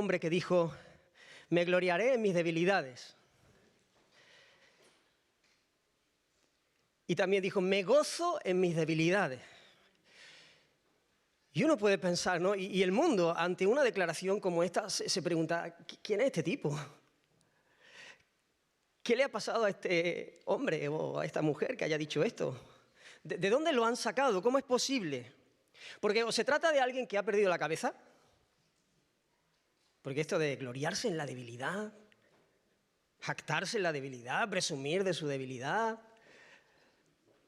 hombre que dijo: me gloriaré en mis debilidades. Y también dijo: me gozo en mis debilidades. Y uno puede pensar, ¿no? Y el mundo, ante una declaración como esta, se pregunta: ¿quién es este tipo? ¿Qué le ha pasado a este hombre o a esta mujer que haya dicho esto? ¿De dónde lo han sacado? ¿Cómo es posible? Porque o se trata de alguien que ha perdido la cabeza, porque esto de gloriarse en la debilidad, jactarse en la debilidad, presumir de su debilidad,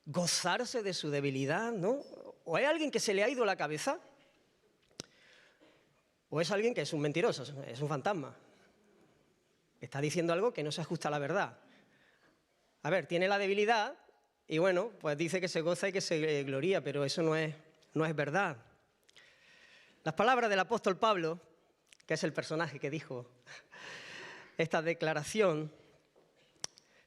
gozarse de su debilidad, ¿no? O hay alguien que se le ha ido la cabeza, o es alguien que es un mentiroso, es un fantasma. Está diciendo algo que no se ajusta a la verdad. A ver, tiene la debilidad y bueno, pues dice que se goza y que se gloría, pero eso no es verdad. Las palabras del apóstol Pablo, que es el personaje que dijo esta declaración,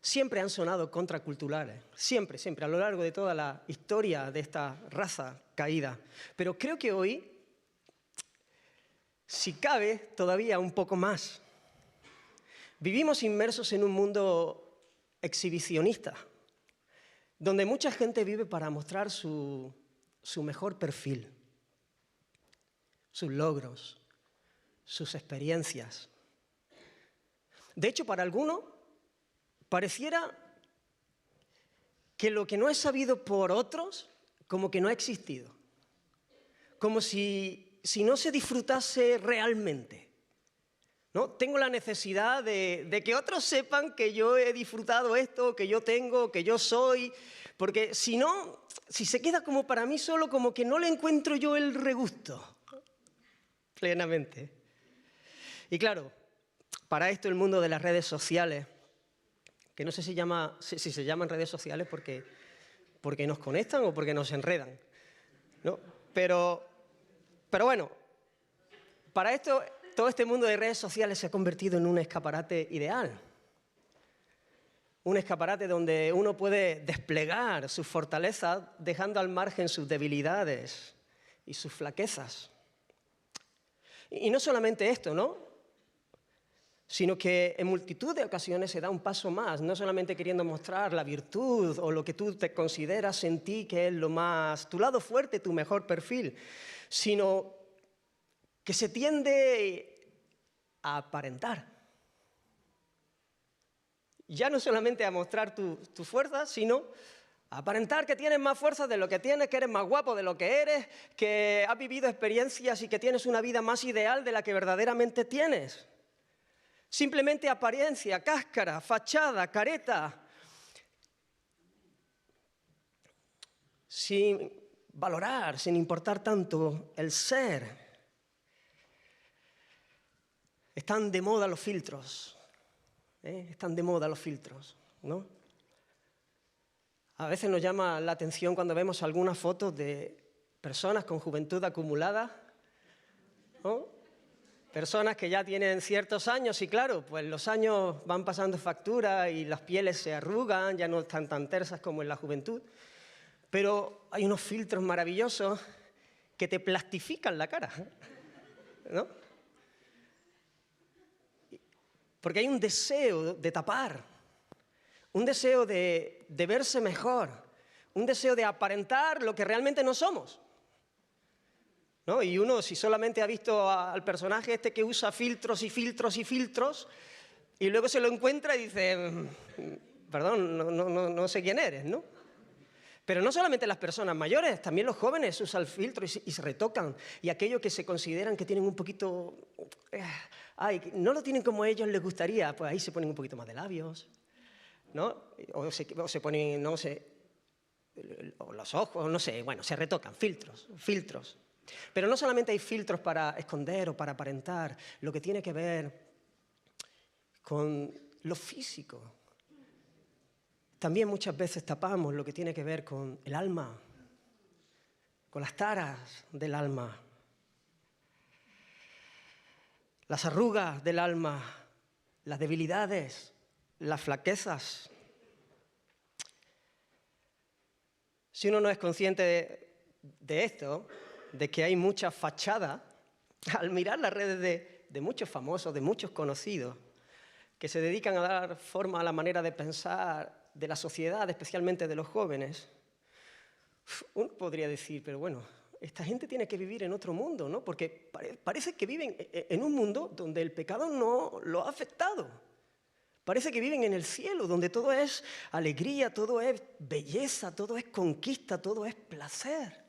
siempre han sonado contraculturales, siempre, a lo largo de toda la historia de esta raza caída. Pero creo que hoy, si cabe, todavía un poco más. Vivimos inmersos en un mundo exhibicionista, donde mucha gente vive para mostrar su mejor perfil, sus logros, sus experiencias. De hecho, para algunos, pareciera que lo que no es sabido por otros, como que no ha existido. Como si no se disfrutase realmente. ¿No? Tengo la necesidad de que otros sepan que yo he disfrutado esto, que yo tengo, que yo soy, porque si no, si se queda como para mí solo, como que no le encuentro yo el regusto plenamente. Y claro, para esto el mundo de las redes sociales, que no sé si se llaman redes sociales porque nos conectan o porque nos enredan, ¿no? Pero bueno, para esto, todo este mundo de redes sociales se ha convertido en un escaparate ideal. Un escaparate donde uno puede desplegar sus fortalezas dejando al margen sus debilidades y sus flaquezas. Y no solamente esto, ¿no? Sino que en multitud de ocasiones se da un paso más, no solamente queriendo mostrar la virtud o lo que tú te consideras en ti que es lo más, tu lado fuerte, tu mejor perfil, sino que se tiende a aparentar. Ya no solamente a mostrar tu fuerza, sino a aparentar que tienes más fuerza de lo que tienes, que eres más guapo de lo que eres, que has vivido experiencias y que tienes una vida más ideal de la que verdaderamente tienes. Simplemente apariencia, cáscara, fachada, careta, sin valorar, sin importar tanto el ser. Están de moda los filtros, están de moda los filtros, ¿no? A veces nos llama la atención cuando vemos algunas fotos de personas con juventud acumulada, ¿no? Personas que ya tienen ciertos años y claro, pues los años van pasando factura y las pieles se arrugan, ya no están tan tersas como en la juventud, pero hay unos filtros maravillosos que te plastifican la cara, ¿no? Porque hay un deseo de tapar, un deseo de verse mejor, un deseo de aparentar lo que realmente no somos, ¿no? Y uno, si solamente ha visto al personaje este que usa filtros y filtros y filtros, y luego se lo encuentra y dice, perdón, no sé quién eres, ¿no? Pero no solamente las personas mayores, también los jóvenes usan el filtro y se retocan. Y aquellos que se consideran que tienen un poquito... no lo tienen como a ellos les gustaría, pues ahí se ponen un poquito más de labios, ¿no? O se ponen, no sé, o los ojos, no sé, bueno, se retocan, filtros. Pero no solamente hay filtros para esconder o para aparentar, lo que tiene que ver con lo físico. También muchas veces tapamos lo que tiene que ver con el alma, con las taras del alma, las arrugas del alma, las debilidades, las flaquezas. Si uno no es consciente de esto, de que hay mucha fachada, al mirar las redes de muchos famosos, de muchos conocidos, que se dedican a dar forma a la manera de pensar de la sociedad, especialmente de los jóvenes, uno podría decir, pero bueno, esta gente tiene que vivir en otro mundo, ¿no? Porque parece que viven en un mundo donde el pecado no lo ha afectado. Parece que viven en el cielo, donde todo es alegría, todo es belleza, todo es conquista, todo es placer.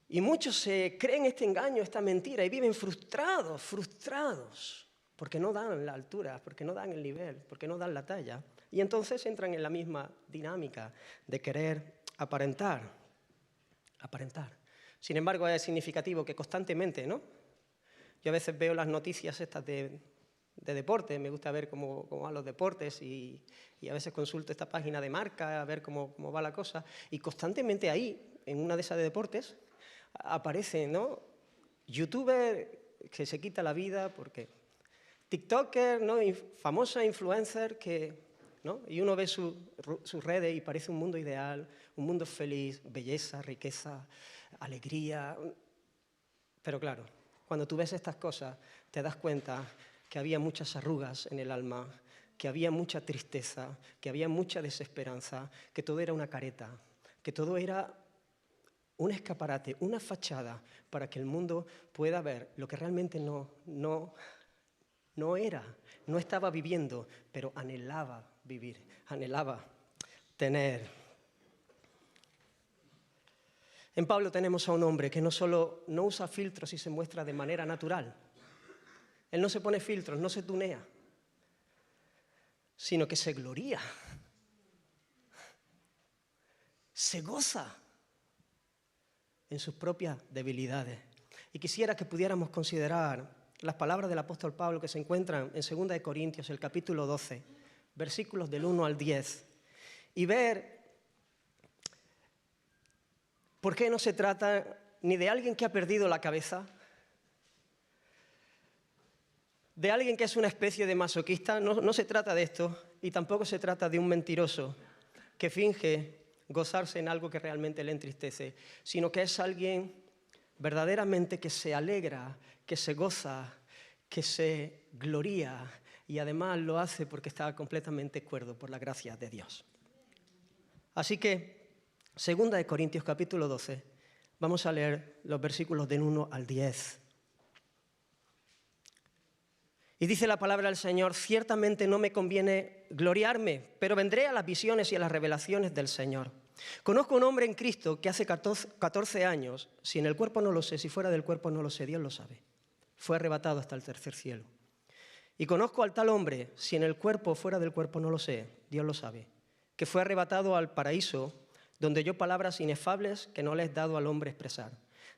Y muchos se creen este engaño, esta mentira, y viven frustrados, porque no dan la altura, porque no dan el nivel, porque no dan la talla. Y entonces entran en la misma dinámica de querer aparentar. Sin embargo, es significativo que constantemente, ¿no? Yo a veces veo las noticias estas de deporte, me gusta ver cómo van los deportes y a veces consulto esta página de Marca a ver cómo va la cosa. Y constantemente ahí, en una de esas de deportes, aparece, ¿no? Youtuber que se quita la vida porque TikToker, ¿no? Famosa influencer que, ¿no? Y uno ve sus redes y parece un mundo ideal, un mundo feliz, belleza, riqueza, alegría. Pero claro, cuando tú ves estas cosas te das cuenta que había muchas arrugas en el alma, que había mucha tristeza, que había mucha desesperanza, que todo era una careta, que todo era un escaparate, una fachada para que el mundo pueda ver lo que realmente no era, no estaba viviendo, pero anhelaba vivir, anhelaba tener. En Pablo tenemos a un hombre que no solo no usa filtros y se muestra de manera natural, él no se pone filtros, no se tunea, sino que se gloría, se goza en sus propias debilidades. Y quisiera que pudiéramos considerar las palabras del apóstol Pablo que se encuentran en 2 de Corintios, el capítulo 12, versículos del 1 al 10, y ver por qué no se trata ni de alguien que ha perdido la cabeza, de alguien que es una especie de masoquista, no se trata de esto, y tampoco se trata de un mentiroso que finge gozarse en algo que realmente le entristece, sino que es alguien verdaderamente que se alegra, que se goza, que se gloría y además lo hace porque está completamente cuerdo por la gracia de Dios. Así que, 2 de Corintios capítulo 12, vamos a leer los versículos del 1 al 10. Y dice la palabra del Señor: ciertamente no me conviene gloriarme, pero vendré a las visiones y a las revelaciones del Señor. Conozco a un hombre en Cristo que hace 14 años, si en el cuerpo no lo sé, si fuera del cuerpo no lo sé, Dios lo sabe, fue arrebatado hasta el tercer cielo. Y conozco al tal hombre, si en el cuerpo o fuera del cuerpo no lo sé, Dios lo sabe, que fue arrebatado al paraíso, donde oyó palabras inefables que no le es dado al hombre expresar.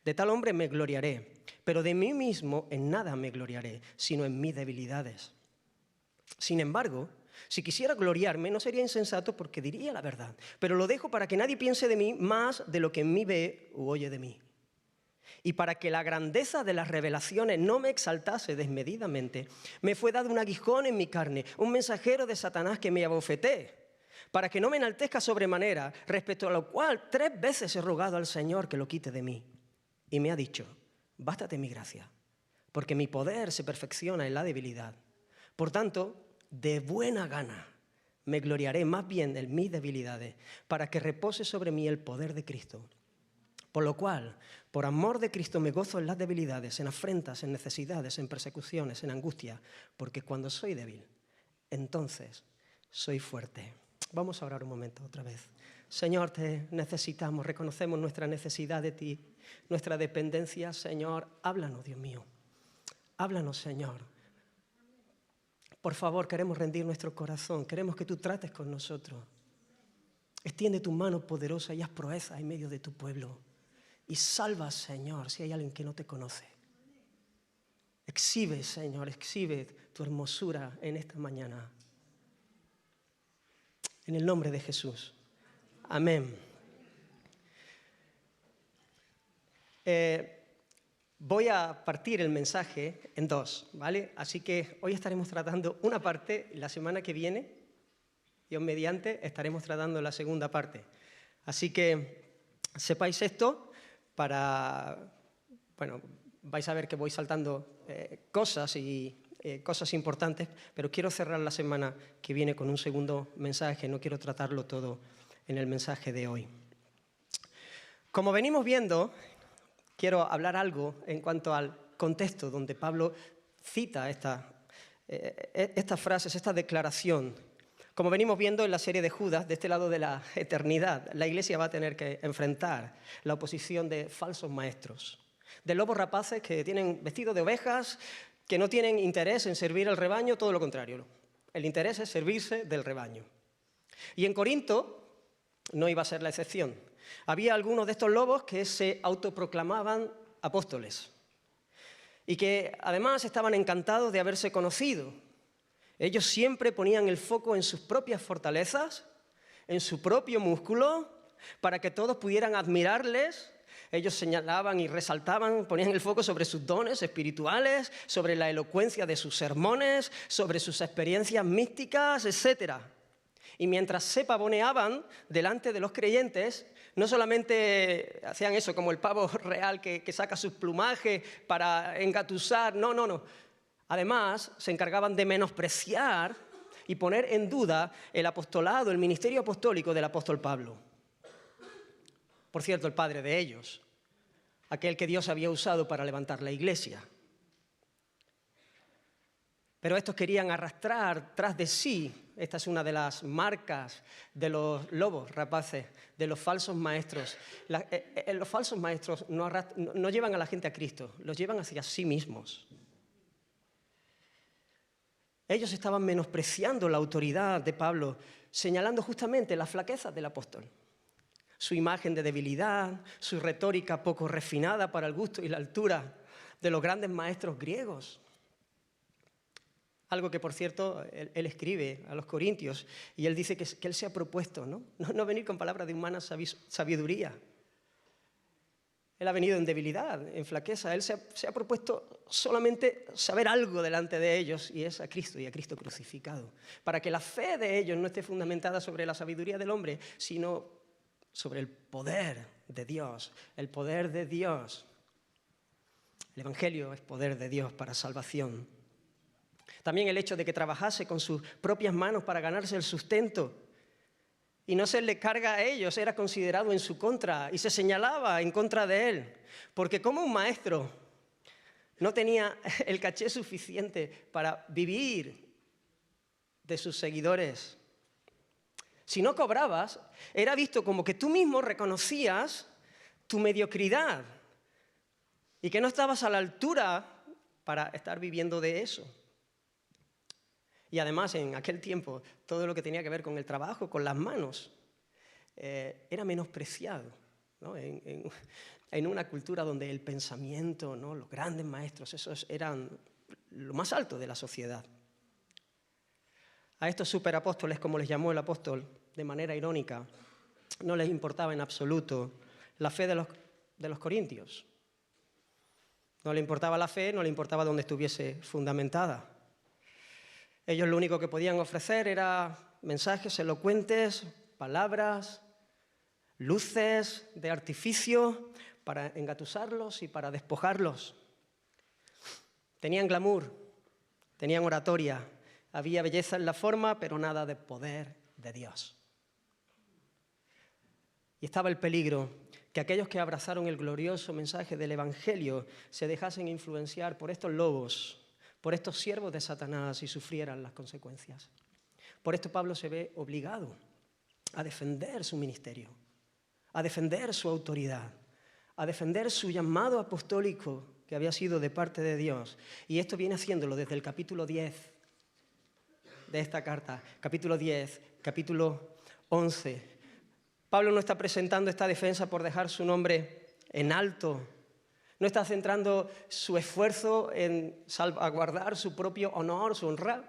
De tal hombre me gloriaré, pero de mí mismo en nada me gloriaré, sino en mis debilidades. Sin embargo, si quisiera gloriarme, no sería insensato porque diría la verdad, pero lo dejo para que nadie piense de mí más de lo que en mí ve u oye de mí. Y para que la grandeza de las revelaciones no me exaltase desmedidamente, me fue dado un aguijón en mi carne, un mensajero de Satanás que me abofetee, para que no me enaltezca sobremanera, respecto a lo cual 3 veces he rogado al Señor que lo quite de mí. Y me ha dicho: bástate mi gracia, porque mi poder se perfecciona en la debilidad. Por tanto, de buena gana me gloriaré más bien en mis debilidades, para que repose sobre mí el poder de Cristo. Por lo cual, por amor de Cristo me gozo en las debilidades, en afrentas, en necesidades, en persecuciones, en angustia, porque cuando soy débil, entonces soy fuerte. Vamos a orar un momento otra vez. Señor, te necesitamos, reconocemos nuestra necesidad de ti, nuestra dependencia. Señor, háblanos, Dios mío. Háblanos, Señor. Por favor, queremos rendir nuestro corazón, queremos que tú trates con nosotros. Extiende tu mano poderosa y haz proezas en medio de tu pueblo. Y salva, Señor, si hay alguien que no te conoce. Exhibe, Señor, exhibe tu hermosura en esta mañana. En el nombre de Jesús. Amén. Voy a partir el mensaje en 2, ¿vale? Así que hoy estaremos tratando una parte, la semana que viene, Dios mediante, estaremos tratando la segunda parte. Así que sepáis esto para, bueno, vais a ver que voy saltando cosas y cosas importantes, pero quiero cerrar la semana que viene con un segundo mensaje, no quiero tratarlo todo en el mensaje de hoy. Como venimos viendo, quiero hablar algo en cuanto al contexto donde Pablo cita estas frases, esta declaración. Como venimos viendo en la serie de Judas, de este lado de la eternidad, la Iglesia va a tener que enfrentar la oposición de falsos maestros, de lobos rapaces que tienen vestido de ovejas, que no tienen interés en servir al rebaño, todo lo contrario. El interés es servirse del rebaño. Y en Corinto no iba a ser la excepción. Había algunos de estos lobos que se autoproclamaban apóstoles y que además estaban encantados de haberse conocido. Ellos siempre ponían el foco en sus propias fortalezas, en su propio músculo, para que todos pudieran admirarles. Ellos señalaban y resaltaban, ponían el foco sobre sus dones espirituales, sobre la elocuencia de sus sermones, sobre sus experiencias místicas, etc. Y mientras se pavoneaban delante de los creyentes, no solamente hacían eso como el pavo real que saca sus plumajes para engatusar, no. Además, se encargaban de menospreciar y poner en duda el apostolado, el ministerio apostólico del apóstol Pablo. Por cierto, el padre de ellos, aquel que Dios había usado para levantar la iglesia. Pero estos querían arrastrar tras de sí, esta es una de las marcas de los lobos rapaces, de los falsos maestros. Los falsos maestros no llevan a la gente a Cristo, los llevan hacia sí mismos. Ellos estaban menospreciando la autoridad de Pablo, señalando justamente las flaquezas del apóstol. Su imagen de debilidad, su retórica poco refinada para el gusto y la altura de los grandes maestros griegos. Algo que, por cierto, él escribe a los corintios y él dice que él se ha propuesto, no venir con palabras de humana sabiduría. Él ha venido en debilidad, en flaqueza. Él se ha propuesto solamente saber algo delante de ellos, y es a Cristo y a Cristo crucificado. Para que la fe de ellos no esté fundamentada sobre la sabiduría del hombre, sino sobre el poder de Dios. El poder de Dios. El Evangelio es poder de Dios para salvación. También el hecho de que trabajase con sus propias manos para ganarse el sustento y no se le carga a ellos, era considerado en su contra y se señalaba en contra de él. Porque como un maestro no tenía el caché suficiente para vivir de sus seguidores, si no cobrabas, era visto como que tú mismo reconocías tu mediocridad y que no estabas a la altura para estar viviendo de eso. Y además, en aquel tiempo, todo lo que tenía que ver con el trabajo, con las manos, era menospreciado, ¿no? En una cultura donde el pensamiento, ¿no? Los grandes maestros, esos eran lo más alto de la sociedad. A estos superapóstoles, como les llamó el apóstol de manera irónica, no les importaba en absoluto la fe de los corintios. No le importaba la fe, no le importaba dónde estuviese fundamentada. Ellos lo único que podían ofrecer era mensajes elocuentes, palabras, luces de artificio para engatusarlos y para despojarlos. Tenían glamour, tenían oratoria, había belleza en la forma, pero nada de poder de Dios. Y estaba el peligro que aquellos que abrazaron el glorioso mensaje del Evangelio se dejasen influenciar por estos lobos, por estos siervos de Satanás y sufrieran las consecuencias. Por esto Pablo se ve obligado a defender su ministerio, a defender su autoridad, a defender su llamado apostólico que había sido de parte de Dios. Y esto viene haciéndolo desde el capítulo 10 de esta carta, capítulo 10, capítulo 11. Pablo no está presentando esta defensa por dejar su nombre en alto. No está centrando su esfuerzo en salvaguardar su propio honor, su honra,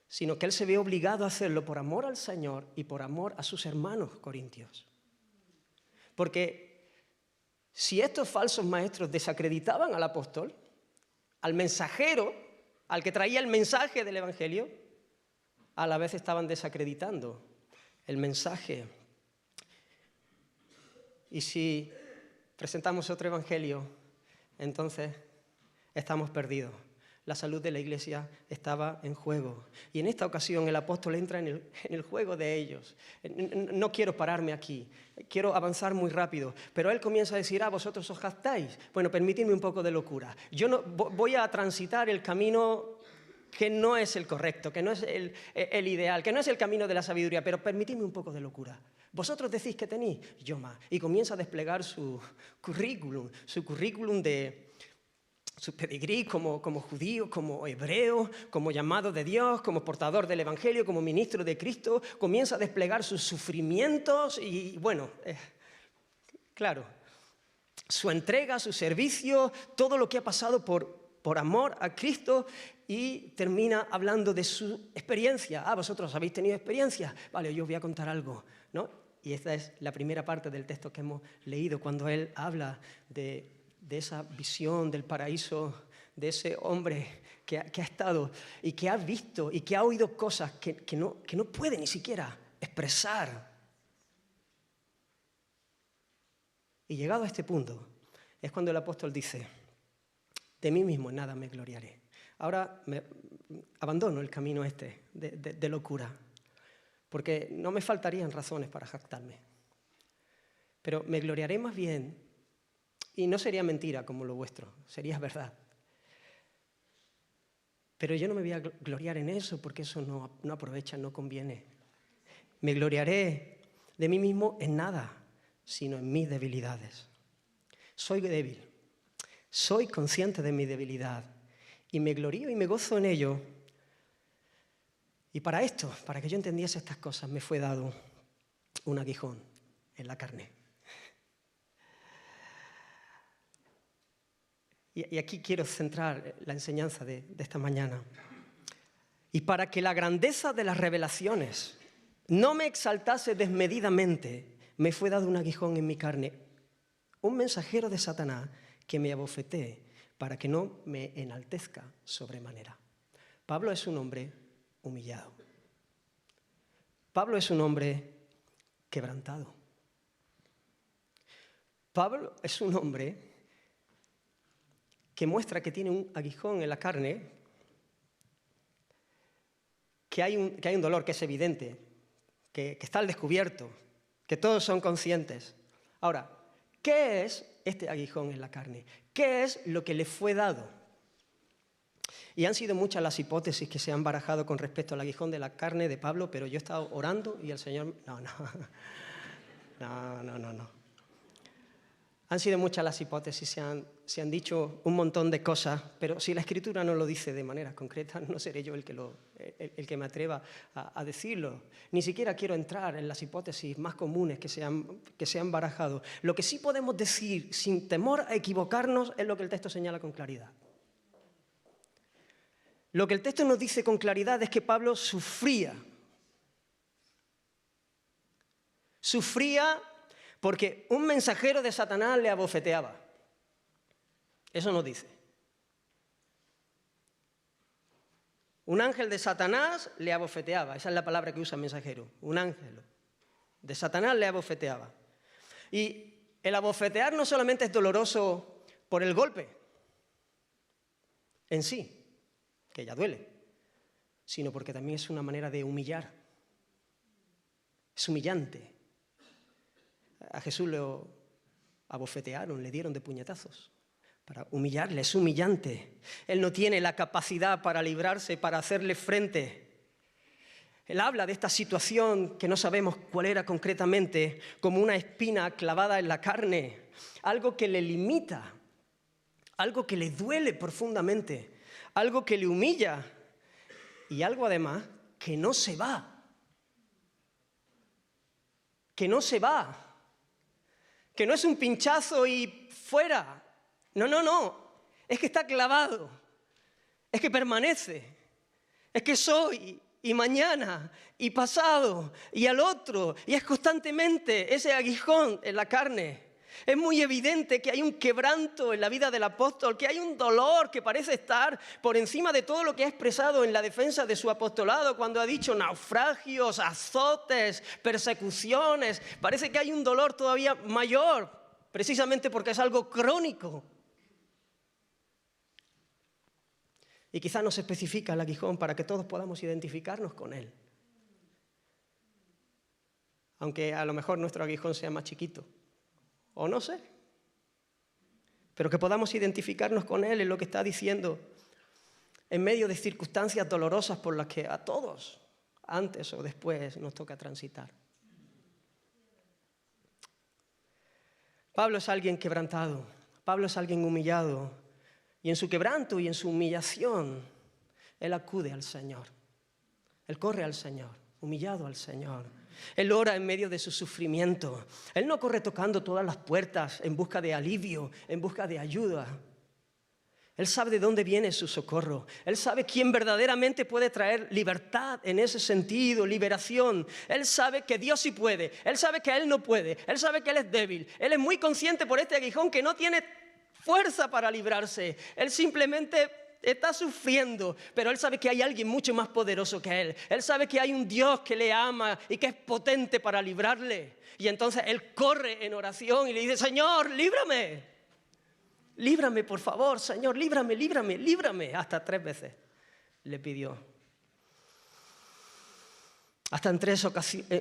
sino que él se ve obligado a hacerlo por amor al Señor y por amor a sus hermanos corintios. Porque si estos falsos maestros desacreditaban al apóstol, al mensajero, al que traía el mensaje del Evangelio, a la vez estaban desacreditando el mensaje. Y si presentamos otro evangelio entonces estamos perdidos. La salud de la iglesia estaba en juego. Y en esta ocasión el apóstol entra en el juego de ellos. No quiero pararme aquí, quiero avanzar muy rápido. Pero él comienza a decir, vosotros os jactáis. Bueno, permitidme un poco de locura. Yo no, voy a transitar el camino que no es el correcto, que no es el ideal, que no es el camino de la sabiduría, pero permitidme un poco de locura. Vosotros decís que tenéis, yo más. Y comienza a desplegar su currículum de su pedigrí como judío, como hebreo, como llamado de Dios, como portador del Evangelio, como ministro de Cristo. Comienza a desplegar sus sufrimientos y bueno, claro, su entrega, su servicio, todo lo que ha pasado por amor a Cristo, y termina hablando de su experiencia. Vosotros habéis tenido experiencia. Vale, yo os voy a contar algo, ¿no? Y esta es la primera parte del texto que hemos leído, cuando él habla de esa visión del paraíso, de ese hombre que ha estado y que ha visto y que ha oído cosas que no puede ni siquiera expresar. Y llegado a este punto, es cuando el apóstol dice, de mí mismo en nada me gloriaré. Ahora abandono el camino de locura, porque no me faltarían razones para jactarme. Pero me gloriaré más bien. Y no sería mentira como lo vuestro, sería verdad. Pero yo no me voy a gloriar en eso, porque eso no aprovecha, no conviene. Me gloriaré de mí mismo en nada, sino en mis debilidades. Soy débil, soy consciente de mi debilidad, y me glorío y me gozo en ello. Y para esto, para que yo entendiese estas cosas, me fue dado un aguijón en la carne. Y aquí quiero centrar la enseñanza de esta mañana. Y para que la grandeza de las revelaciones no me exaltase desmedidamente, me fue dado un aguijón en mi carne, un mensajero de Satanás que me abofetee para que no me enaltezca sobremanera. Pablo es un hombre humillado. Pablo es un hombre quebrantado. Pablo es un hombre que muestra que tiene un aguijón en la carne, que hay un dolor que es evidente, que está al descubierto, que todos son conscientes. Ahora, ¿qué es este aguijón en la carne? ¿Qué es lo que le fue dado? Y han sido muchas las hipótesis que se han barajado con respecto al aguijón de la carne de Pablo, pero yo he estado orando y el Señor... No. Han sido muchas las hipótesis, se han dicho un montón de cosas, pero si la Escritura no lo dice de manera concreta, no seré yo el que me atreva a decirlo. Ni siquiera quiero entrar en las hipótesis más comunes que se han barajado. Lo que sí podemos decir, sin temor a equivocarnos, es lo que el texto señala con claridad. Lo que el texto nos dice con claridad es que Pablo sufría. Sufría porque un mensajero de Satanás le abofeteaba. Eso nos dice. Un ángel de Satanás le abofeteaba. Esa es la palabra que usa el mensajero. Un ángel de Satanás le abofeteaba. Y el abofetear no solamente es doloroso por el golpe en sí, que ya duele, sino porque también es una manera de humillar. Es humillante. A Jesús lo abofetearon, le dieron de puñetazos para humillarle, es humillante. Él no tiene la capacidad para librarse, para hacerle frente. Él habla de esta situación que no sabemos cuál era concretamente, como una espina clavada en la carne, algo que le limita, algo que le duele profundamente, algo que le humilla y algo además que no se va. Que no se va. Que no es un pinchazo y fuera. No. Es que está clavado. Es que permanece. Es que soy y mañana y pasado y al otro. Y es constantemente ese aguijón en la carne. Es muy evidente que hay un quebranto en la vida del apóstol, que hay un dolor que parece estar por encima de todo lo que ha expresado en la defensa de su apostolado, cuando ha dicho naufragios, azotes, persecuciones. Parece que hay un dolor todavía mayor, precisamente porque es algo crónico. Y quizás nos especifica el aguijón para que todos podamos identificarnos con él. Aunque a lo mejor nuestro aguijón sea más chiquito. O no sé. Pero que podamos identificarnos con él en lo que está diciendo en medio de circunstancias dolorosas por las que a todos, antes o después, nos toca transitar. Pablo es alguien quebrantado, Pablo es alguien humillado, y en su quebranto y en su humillación, él acude al Señor. Él corre al Señor, humillado al Señor. Él ora en medio de su sufrimiento. Él no corre tocando todas las puertas en busca de alivio, en busca de ayuda. Él sabe de dónde viene su socorro. Él sabe quién verdaderamente puede traer libertad en ese sentido, liberación. Él sabe que Dios sí puede. Él sabe que Él no puede. Él sabe que Él es débil. Él es muy consciente por este aguijón que no tiene fuerza para librarse. Él simplemente está sufriendo, pero Él sabe que hay alguien mucho más poderoso que Él. Él sabe que hay un Dios que le ama y que es potente para librarle. Y entonces Él corre en oración y le dice: Señor, líbrame. Líbrame, por favor, Señor, líbrame, líbrame, líbrame. Hasta 3 veces le pidió. Hasta en 3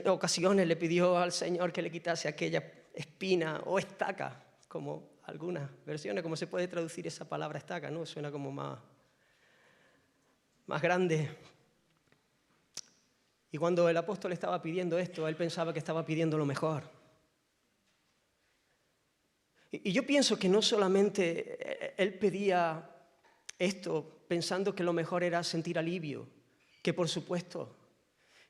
ocasiones le pidió al Señor que le quitase aquella espina o estaca, como algunas versiones, como se puede traducir esa palabra estaca, ¿no? Suena como más grande. Y cuando el apóstol estaba pidiendo esto, él pensaba que estaba pidiendo lo mejor. Y yo pienso que no solamente él pedía esto pensando que lo mejor era sentir alivio, que por supuesto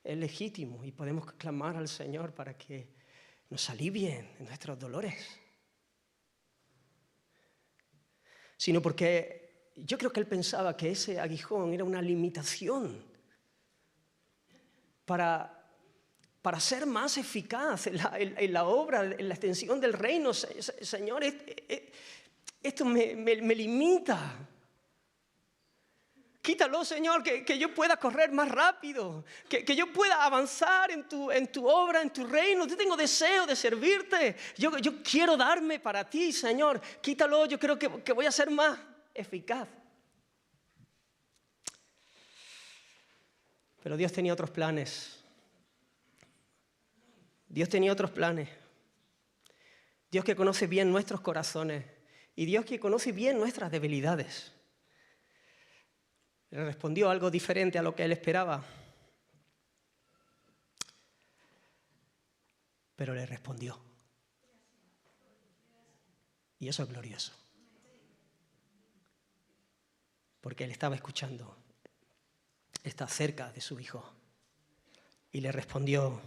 es legítimo y podemos clamar al Señor para que nos alivien nuestros dolores, sino porque yo creo que él pensaba que ese aguijón era una limitación para ser más eficaz en la obra, en la extensión del reino. Señor, esto me limita. Quítalo, Señor, que yo pueda correr más rápido, que yo pueda avanzar en tu obra, en tu reino. Yo tengo deseo de servirte. Yo quiero darme para ti, Señor. Quítalo, yo creo que voy a ser más eficaz. Pero Dios tenía otros planes. Dios tenía otros planes. Dios que conoce bien nuestros corazones y Dios que conoce bien nuestras debilidades. Le respondió algo diferente a lo que él esperaba. Pero le respondió. Y eso es glorioso. Porque él estaba escuchando. Está cerca de su hijo. Y le respondió,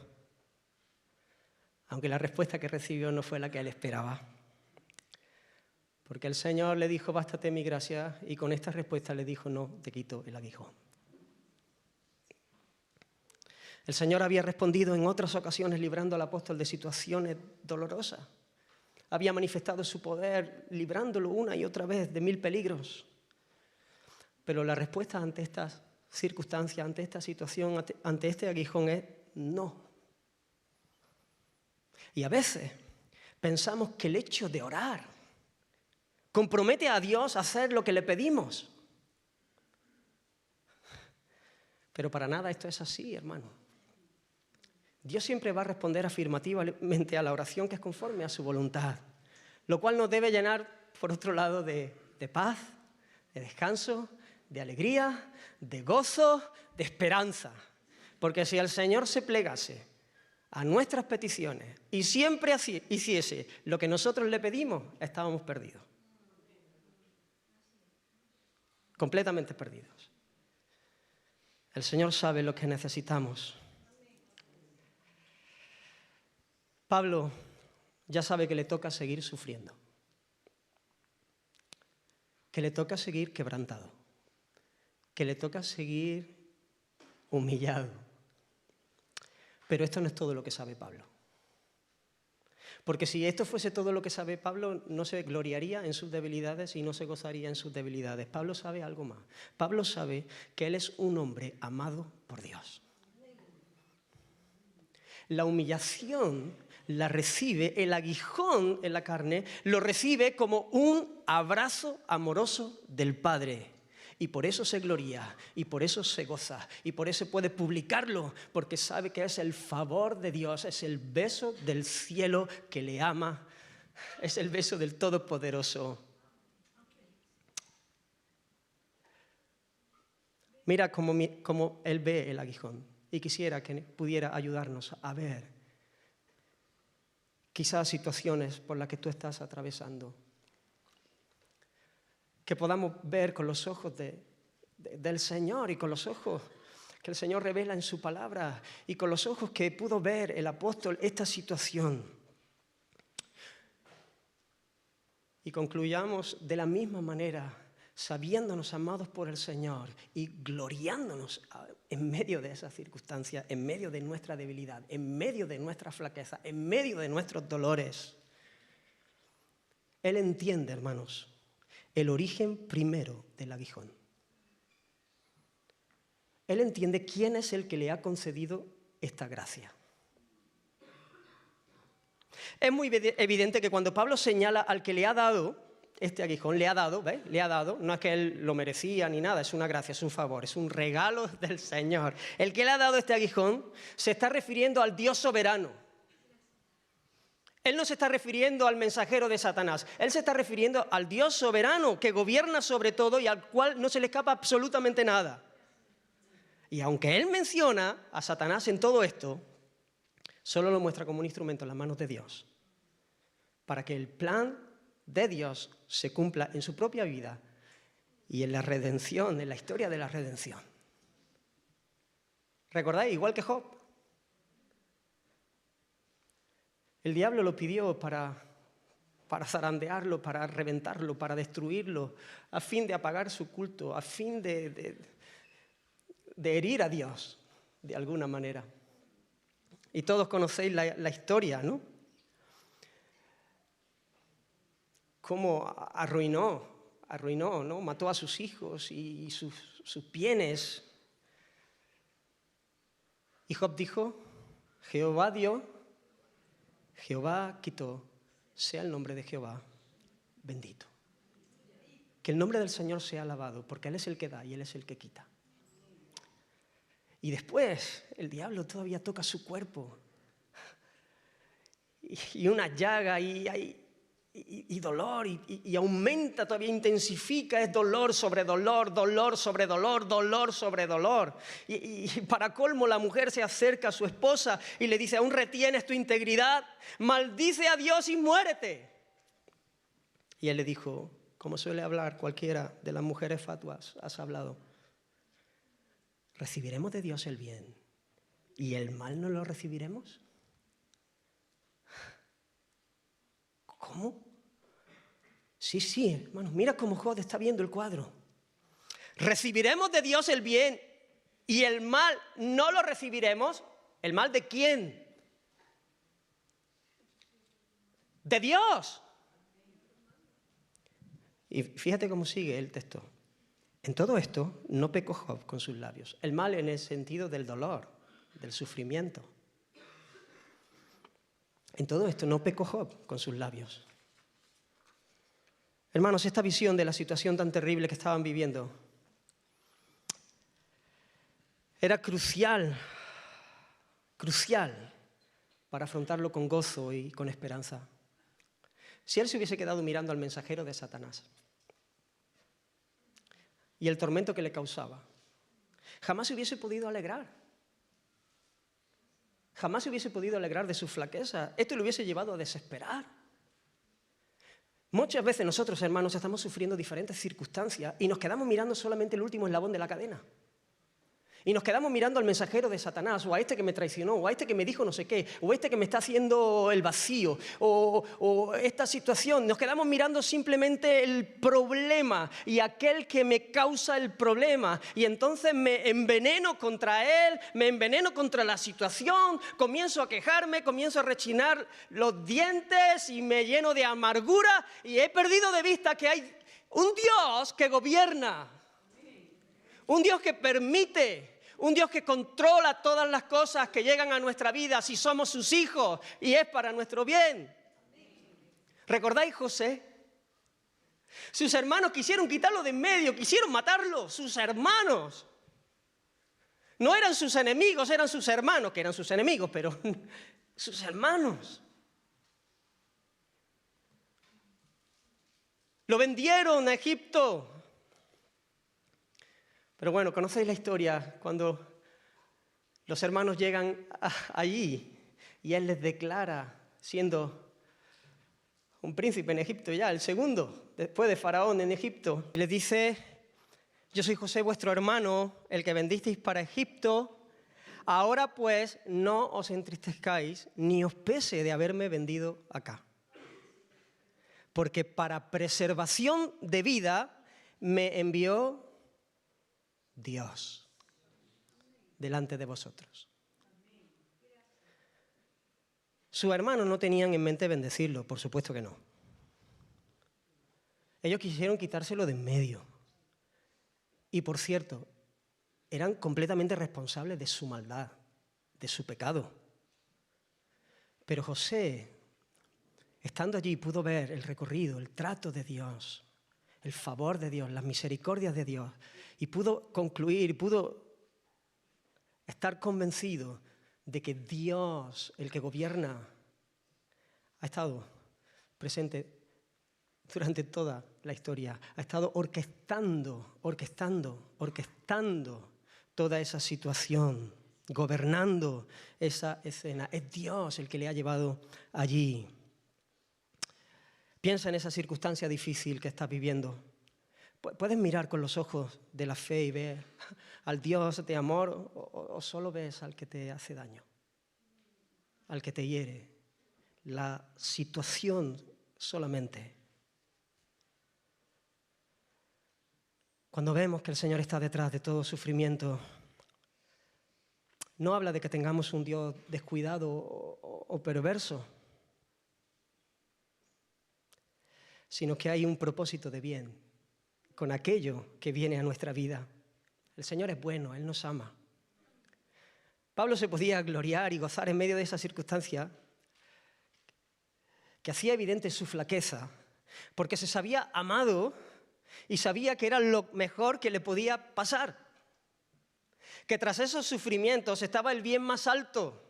aunque la respuesta que recibió no fue la que él esperaba. Porque el Señor le dijo: bástate mi gracia, y con esta respuesta le dijo: no, te quito el aguijón. El Señor había respondido en otras ocasiones librando al apóstol de situaciones dolorosas. Había manifestado su poder librándolo una y otra vez de 1000 peligros. Pero la respuesta ante estas circunstancias, ante esta situación, ante este aguijón es no. Y a veces pensamos que el hecho de orar compromete a Dios a hacer lo que le pedimos. Pero para nada esto es así, hermano. Dios siempre va a responder afirmativamente a la oración que es conforme a su voluntad, lo cual nos debe llenar, por otro lado, de paz, de descanso, de alegría, de gozo, de esperanza. Porque si el Señor se plegase a nuestras peticiones y siempre hiciese lo que nosotros le pedimos, estábamos perdidos. Completamente perdidos. El Señor sabe lo que necesitamos. Pablo ya sabe que le toca seguir sufriendo, que le toca seguir quebrantado, que le toca seguir humillado. Pero esto no es todo lo que sabe Pablo. Porque si esto fuese todo lo que sabe Pablo, no se gloriaría en sus debilidades y no se gozaría en sus debilidades. Pablo sabe algo más. Pablo sabe que él es un hombre amado por Dios. La humillación la recibe, el aguijón en la carne, lo recibe como un abrazo amoroso del Padre. Y por eso se gloria, y por eso se goza, y por eso puede publicarlo, porque sabe que es el favor de Dios, es el beso del cielo que le ama, es el beso del Todopoderoso. Mira cómo él ve el aguijón, y quisiera que pudiera ayudarnos a ver quizás situaciones por las que tú estás atravesando. Que podamos ver con los ojos del Señor y con los ojos que el Señor revela en su palabra y con los ojos que pudo ver el apóstol esta situación. Y concluyamos de la misma manera, sabiéndonos amados por el Señor y gloriándonos en medio de esas circunstancias, en medio de nuestra debilidad, en medio de nuestra flaqueza, en medio de nuestros dolores. Él entiende, hermanos, el origen primero del aguijón. Él entiende quién es el que le ha concedido esta gracia. Es muy evidente que cuando Pablo señala al que le ha dado este aguijón, le ha dado, ¿ves? Le ha dado, no es que él lo merecía ni nada, es una gracia, es un favor, es un regalo del Señor. El que le ha dado este aguijón se está refiriendo al Dios soberano. Él no se está refiriendo al mensajero de Satanás, él se está refiriendo al Dios soberano que gobierna sobre todo y al cual no se le escapa absolutamente nada. Y aunque él menciona a Satanás en todo esto, solo lo muestra como un instrumento en las manos de Dios, para que el plan de Dios se cumpla en su propia vida y en la redención, en la historia de la redención. ¿Recordáis? Igual que Job. El diablo lo pidió para zarandearlo, para reventarlo, para destruirlo, a fin de apagar su culto, a fin de herir a Dios, de alguna manera. Y todos conocéis la historia, ¿no? Cómo arruinó, ¿no? Mató a sus hijos y sus bienes. Y Job dijo, Jehová dio, Jehová quitó, sea el nombre de Jehová bendito. Que el nombre del Señor sea alabado, porque Él es el que da y Él es el que quita. Y después el diablo todavía toca su cuerpo. Y una llaga y dolor, y aumenta, todavía intensifica, es dolor sobre dolor, dolor sobre dolor, dolor sobre dolor. Y para colmo la mujer se acerca a su esposa y le dice, ¿aún retienes tu integridad? Maldice a Dios y muérete. Y él le dijo, como suele hablar cualquiera de las mujeres fatuas, has hablado. ¿Recibiremos de Dios el bien y el mal no lo recibiremos? ¿Cómo? Sí, hermanos, mira cómo Job está viendo el cuadro. ¿Recibiremos de Dios el bien y el mal no lo recibiremos? ¿El mal de quién? ¡De Dios! Y fíjate cómo sigue el texto. En todo esto no pecó Job con sus labios. El mal en el sentido del dolor, del sufrimiento. En todo esto no pecó Job con sus labios. Hermanos, esta visión de la situación tan terrible que estaban viviendo era crucial para afrontarlo con gozo y con esperanza. Si él se hubiese quedado mirando al mensajero de Satanás y el tormento que le causaba, jamás se hubiese podido alegrar. Jamás se hubiese podido alegrar de su flaqueza. Esto le hubiese llevado a desesperar. Muchas veces nosotros, hermanos, estamos sufriendo diferentes circunstancias y nos quedamos mirando solamente el último eslabón de la cadena. Y nos quedamos mirando al mensajero de Satanás, o a este que me traicionó, o a este que me dijo no sé qué, o a este que me está haciendo el vacío, o esta situación. Nos quedamos mirando simplemente el problema y aquel que me causa el problema. Y entonces me enveneno contra él, me enveneno contra la situación, comienzo a quejarme, comienzo a rechinar los dientes y me lleno de amargura. Y he perdido de vista que hay un Dios que gobierna, un Dios que permite, un Dios que controla todas las cosas que llegan a nuestra vida si somos sus hijos y es para nuestro bien. ¿Recordáis José? Sus hermanos quisieron quitarlo de en medio, quisieron matarlo, sus hermanos. No eran sus enemigos, eran sus hermanos, que eran sus enemigos, pero sus hermanos. Lo vendieron a Egipto. Pero bueno, conocéis la historia cuando los hermanos llegan allí y él les declara, siendo un príncipe en Egipto ya, el segundo, después de Faraón en Egipto, les dice: yo soy José, vuestro hermano, el que vendisteis para Egipto. Ahora pues no os entristezcáis ni os pese de haberme vendido acá. Porque para preservación de vida me envió Dios delante de vosotros. Sus hermanos no tenían en mente bendecirlo, por supuesto que no. Ellos quisieron quitárselo de en medio. Y por cierto, eran completamente responsables de su maldad, de su pecado. Pero José, estando allí, pudo ver el recorrido, el trato de Dios, el favor de Dios, las misericordias de Dios, y pudo concluir, pudo estar convencido de que Dios, el que gobierna, ha estado presente durante toda la historia, ha estado orquestando toda esa situación, gobernando esa escena. Es Dios el que le ha llevado allí. Piensa en esa circunstancia difícil que estás viviendo. Puedes mirar con los ojos de la fe y ver al Dios de amor, o solo ves al que te hace daño, al que te hiere. La situación solamente. Cuando vemos que el Señor está detrás de todo sufrimiento, no habla de que tengamos un Dios descuidado o perverso, sino que hay un propósito de bien con aquello que viene a nuestra vida. El Señor es bueno, Él nos ama. Pablo se podía gloriar y gozar en medio de esa circunstancia que hacía evidente su flaqueza, porque se sabía amado y sabía que era lo mejor que le podía pasar, que tras esos sufrimientos estaba el bien más alto,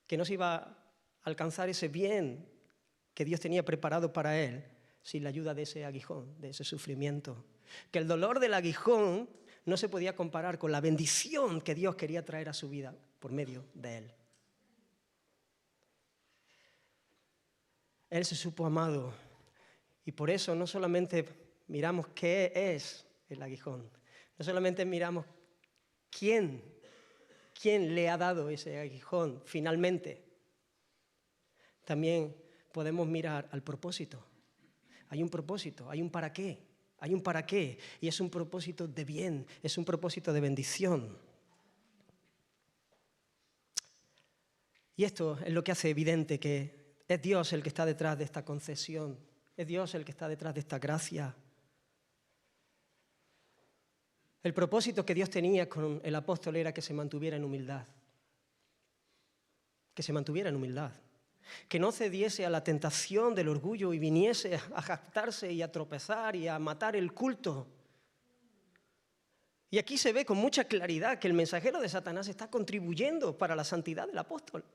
que no se iba a alcanzar ese bien que Dios tenía preparado para él sin la ayuda de ese aguijón, de ese sufrimiento, que el dolor del aguijón no se podía comparar con la bendición que Dios quería traer a su vida por medio de él. Él se supo amado y por eso no solamente miramos qué es el aguijón, no solamente miramos quién le ha dado ese aguijón finalmente, también podemos mirar al propósito. Hay un propósito, hay un para qué, y es un propósito de bien, es un propósito de bendición. Y esto es lo que hace evidente que es Dios el que está detrás de esta concesión, es Dios el que está detrás de esta gracia. El propósito que Dios tenía con el apóstol era que se mantuviera en humildad, que no cediese a la tentación del orgullo y viniese a jactarse y a tropezar y a matar el culto. Y aquí se ve con mucha claridad que el mensajero de Satanás está contribuyendo para la santidad del apóstol.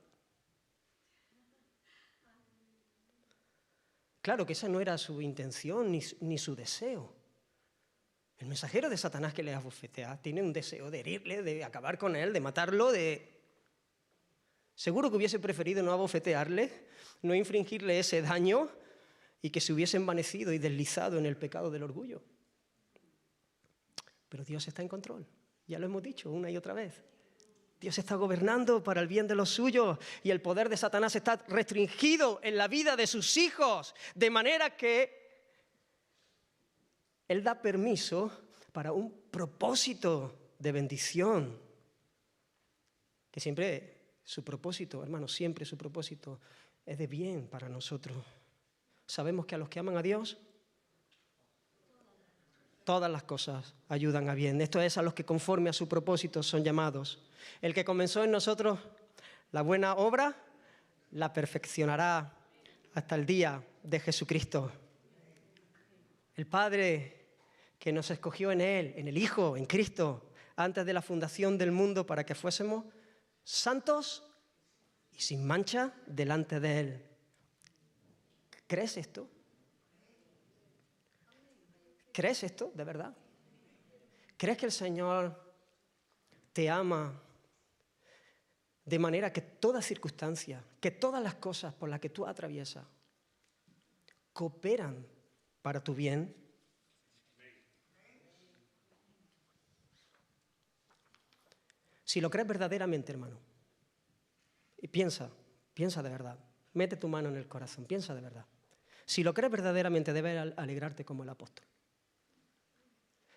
Claro que esa no era su intención ni su deseo. El mensajero de Satanás que le abofetea tiene un deseo de herirle, de acabar con él, de matarlo, Seguro que hubiese preferido no abofetearle, no infringirle ese daño y que se hubiese envanecido y deslizado en el pecado del orgullo. Pero Dios está en control, ya lo hemos dicho una y otra vez. Dios está gobernando para el bien de los suyos y el poder de Satanás está restringido en la vida de sus hijos, de manera que Él da permiso para un propósito de bendición, que siempre su propósito, hermanos, siempre su propósito es de bien para nosotros. Sabemos que a los que aman a Dios, todas las cosas ayudan a bien. Esto es, a los que conforme a su propósito son llamados. El que comenzó en nosotros la buena obra, la perfeccionará hasta el día de Jesucristo. El Padre que nos escogió en Él, en el Hijo, en Cristo, antes de la fundación del mundo para que fuésemos santos y sin mancha delante de Él. ¿Crees esto? ¿Crees esto de verdad? ¿Crees que el Señor te ama de manera que toda circunstancia, que todas las cosas por las que tú atraviesas cooperan para tu bien? Si lo crees verdaderamente, hermano, y piensa de verdad, mete tu mano en el corazón, piensa de verdad. Si lo crees verdaderamente, debes alegrarte como el apóstol.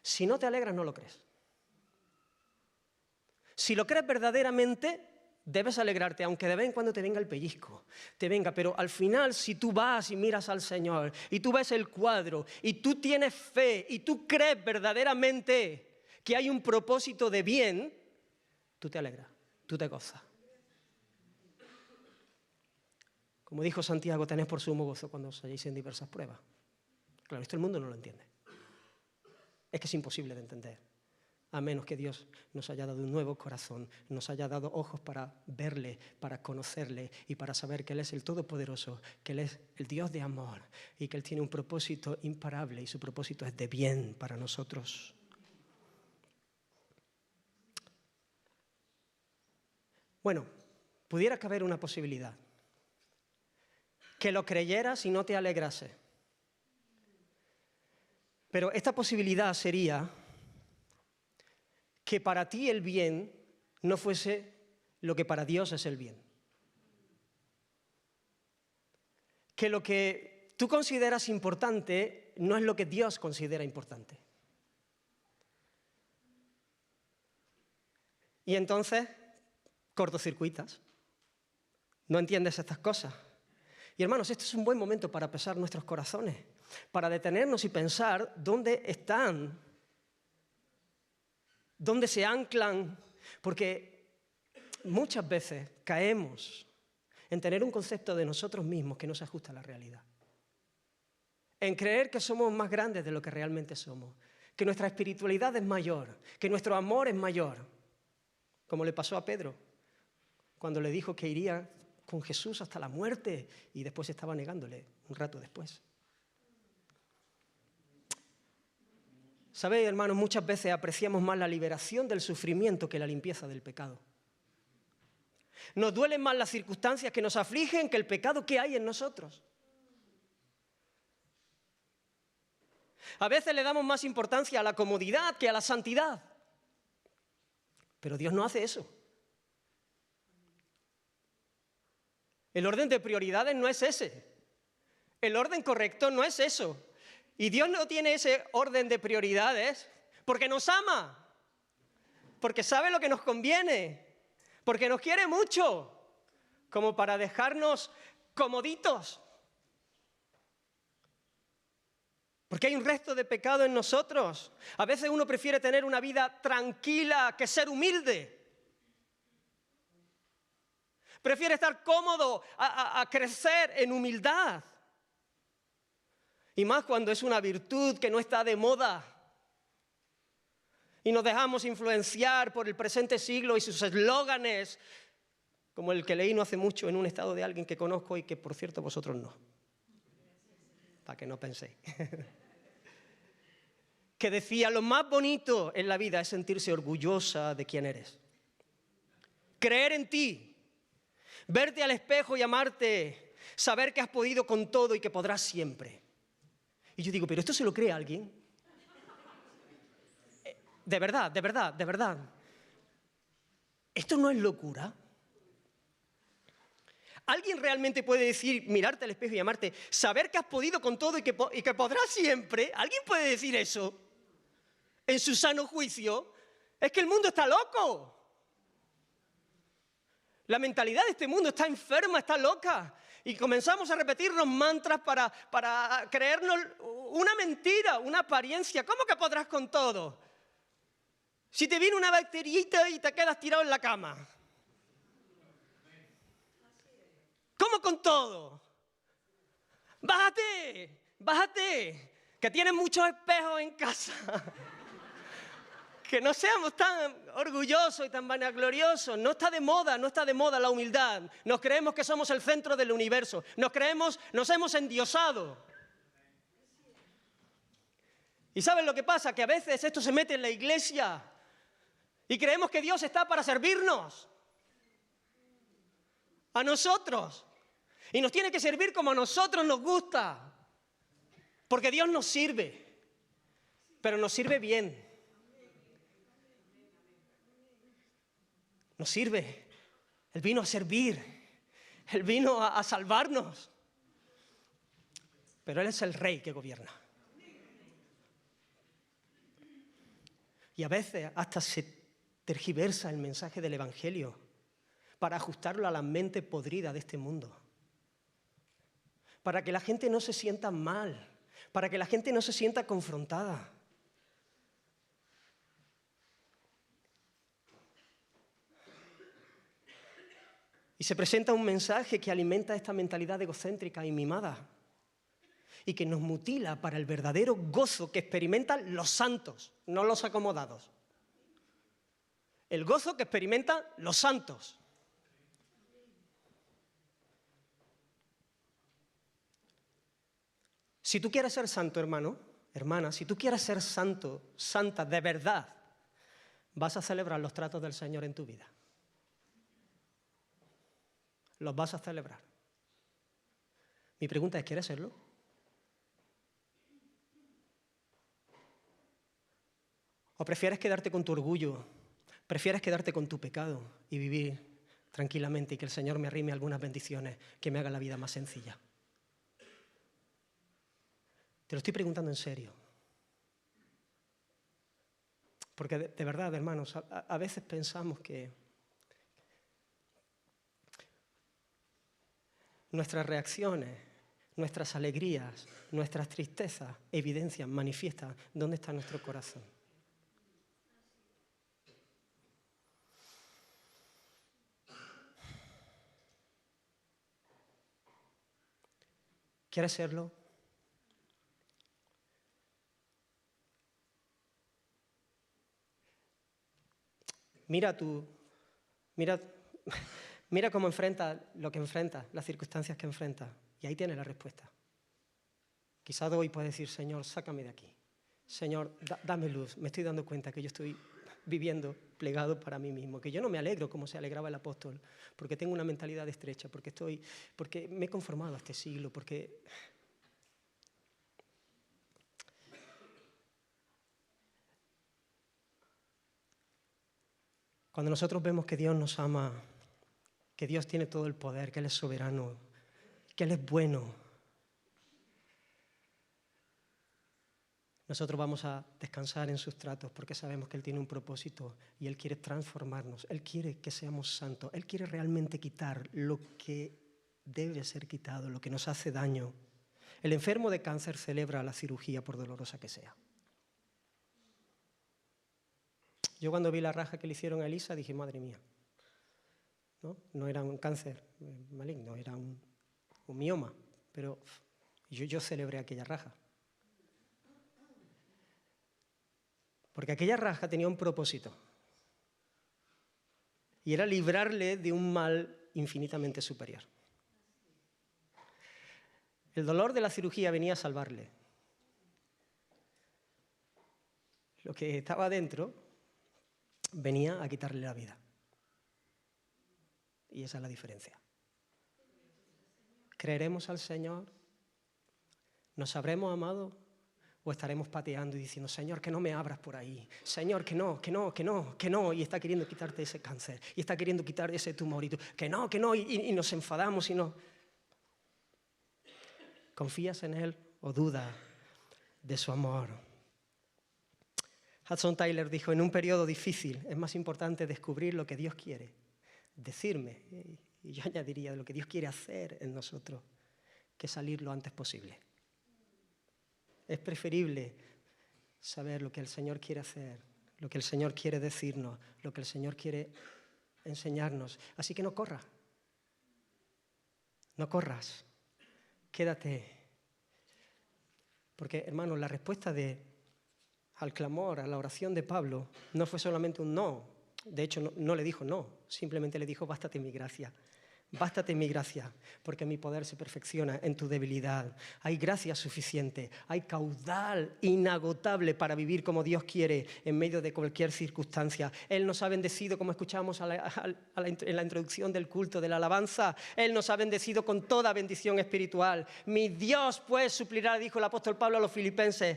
Si no te alegras, no lo crees. Si lo crees verdaderamente, debes alegrarte, aunque de vez en cuando te venga el pellizco, pero al final, si tú vas y miras al Señor, y tú ves el cuadro, y tú tienes fe, y tú crees verdaderamente que hay un propósito de bien, tú te alegras, tú te gozas. Como dijo Santiago, tened por sumo gozo cuando os halléis en diversas pruebas. Claro, esto el mundo no lo entiende. Es que es imposible de entender, a menos que Dios nos haya dado un nuevo corazón, nos haya dado ojos para verle, para conocerle y para saber que Él es el Todopoderoso, que Él es el Dios de amor y que Él tiene un propósito imparable y su propósito es de bien para nosotros. Bueno, pudiera caber una posibilidad. Que lo creyeras y no te alegrase. Pero esta posibilidad sería que para ti el bien no fuese lo que para Dios es el bien. Que lo que tú consideras importante no es lo que Dios considera importante. Y entonces, cortocircuitas. No entiendes estas cosas. Y hermanos, este es un buen momento para pesar nuestros corazones, para detenernos y pensar dónde están, dónde se anclan, porque muchas veces caemos en tener un concepto de nosotros mismos que no se ajusta a la realidad. En creer que somos más grandes de lo que realmente somos, que nuestra espiritualidad es mayor, que nuestro amor es mayor, como le pasó a Pedro, cuando le dijo que iría con Jesús hasta la muerte y después estaba negándole un rato después. ¿Sabéis, hermanos? Muchas veces apreciamos más la liberación del sufrimiento que la limpieza del pecado. Nos duelen más las circunstancias que nos afligen que el pecado que hay en nosotros. A veces le damos más importancia a la comodidad que a la santidad. Pero Dios no hace eso. El orden de prioridades no es ese. El orden correcto no es eso. Y Dios no tiene ese orden de prioridades porque nos ama, porque sabe lo que nos conviene, porque nos quiere mucho, como para dejarnos comoditos. Porque hay un resto de pecado en nosotros. A veces uno prefiere tener una vida tranquila que ser humilde. Prefiere estar cómodo a crecer en humildad. Y más cuando es una virtud que no está de moda. Y nos dejamos influenciar por el presente siglo y sus eslóganes, como el que leí no hace mucho en un estado de alguien que conozco y que, por cierto, vosotros no. Para que no penséis. Que decía, lo más bonito en la vida es sentirse orgullosa de quién eres. Creer en ti. Verte al espejo y amarte, saber que has podido con todo y que podrás siempre. Y yo digo, ¿pero esto se lo cree alguien? De verdad, de verdad, de verdad. ¿Esto no es locura? ¿Alguien realmente puede decir, mirarte al espejo y amarte, saber que has podido con todo y que podrás siempre? ¿Alguien puede decir eso en su sano juicio? Es que el mundo está loco. La mentalidad de este mundo está enferma, está loca. Y comenzamos a repetirnos mantras para creernos una mentira, una apariencia. ¿Cómo que podrás con todo? Si te viene una bacteriita y te quedas tirado en la cama. ¿Cómo con todo? Bájate, bájate. que tienen muchos espejos en casa. Que no seamos tan orgullosos y tan vanagloriosos. No está de moda la humildad. Nos creemos que somos el centro del universo. Nos hemos endiosado. ¿Y saben lo que pasa? Que a veces esto se mete en la iglesia y creemos que Dios está para servirnos. A nosotros. Y nos tiene que servir como a nosotros nos gusta. Porque Dios nos sirve. Pero nos sirve bien. Nos sirve. Él vino a servir. Él vino a salvarnos. Pero Él es el rey que gobierna. Y a veces hasta se tergiversa el mensaje del Evangelio para ajustarlo a la mente podrida de este mundo. Para que la gente no se sienta mal. Para que la gente no se sienta confrontada. Y se presenta un mensaje que alimenta esta mentalidad egocéntrica y mimada y que nos mutila para el verdadero gozo que experimentan los santos, no los acomodados. El gozo que experimentan los santos. Si tú quieres ser santo, hermano, hermana, si tú quieres ser santo, santa de verdad, vas a celebrar los tratos del Señor en tu vida. Los vas a celebrar. Mi pregunta es, ¿quieres serlo? ¿O prefieres quedarte con tu orgullo? ¿Prefieres quedarte con tu pecado y vivir tranquilamente y que el Señor me arrime algunas bendiciones que me hagan la vida más sencilla? Te lo estoy preguntando en serio. Porque de verdad, hermanos, a veces pensamos que nuestras reacciones, nuestras alegrías, nuestras tristezas evidencian, manifiestan dónde está nuestro corazón. ¿Quieres serlo? Mira cómo enfrenta lo que enfrenta, las circunstancias que enfrenta. Y ahí tienes la respuesta. Quizás hoy puedes decir, Señor, sácame de aquí. Señor, dame luz. Me estoy dando cuenta que yo estoy viviendo plegado para mí mismo, que yo no me alegro como se alegraba el apóstol, porque tengo una mentalidad estrecha, porque me he conformado a este siglo, porque... Cuando nosotros vemos que Dios nos ama, que Dios tiene todo el poder, que Él es soberano, que Él es bueno, nosotros vamos a descansar en sus tratos porque sabemos que Él tiene un propósito y Él quiere transformarnos, Él quiere que seamos santos, Él quiere realmente quitar lo que debe ser quitado, lo que nos hace daño. El enfermo de cáncer celebra la cirugía por dolorosa que sea. Yo cuando vi la raja que le hicieron a Elisa dije, madre mía, no era un cáncer maligno, era un mioma, pero yo celebré aquella raja. Porque aquella raja tenía un propósito y era librarle de un mal infinitamente superior. El dolor de la cirugía venía a salvarle. Lo que estaba dentro venía a quitarle la vida. Y esa es la diferencia. ¿Creeremos al Señor? ¿Nos habremos amado? ¿O estaremos pateando y diciendo, Señor, que no me abras por ahí? Señor, que no. Y está queriendo quitarte ese cáncer. Y está queriendo quitar ese tumor. Y tú, que no. Y nos enfadamos y no. ¿Confías en Él o dudas de su amor? Hudson Taylor dijo, en un periodo difícil es más importante descubrir lo que Dios quiere, decirme, y yo añadiría lo que Dios quiere hacer en nosotros, que salir lo antes posible. Es preferible saber lo que el Señor quiere hacer, lo que el Señor quiere decirnos, lo que el Señor quiere enseñarnos. Así que no corras, quédate Porque, hermanos, la respuesta al clamor, a la oración de Pablo, no fue solamente un no. De hecho, no le dijo no, simplemente le dijo, bástate mi gracia. Bástate mi gracia, porque mi poder se perfecciona en tu debilidad. Hay gracia suficiente, hay caudal inagotable para vivir como Dios quiere en medio de cualquier circunstancia. Él nos ha bendecido, como escuchamos en la introducción del culto, de la alabanza. Él nos ha bendecido con toda bendición espiritual. Mi Dios, pues, suplirá, dijo el apóstol Pablo a los filipenses,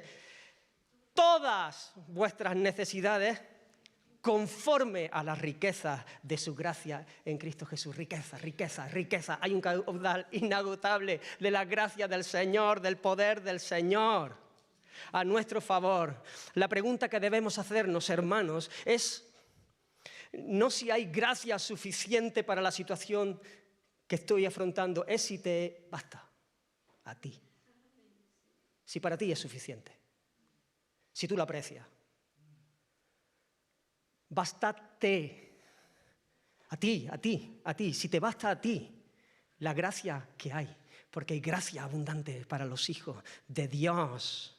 todas vuestras necesidades conforme a las riquezas de su gracia en Cristo Jesús. Riqueza, riqueza, riqueza. Hay un caudal inagotable de la gracia del Señor, del poder del Señor a nuestro favor. La pregunta que debemos hacernos, hermanos, es no si hay gracia suficiente para la situación que estoy afrontando, es si te basta a ti. Si para ti es suficiente. Si tú lo aprecias. Bástate a ti, si te basta a ti la gracia que hay, porque hay gracia abundante para los hijos de Dios.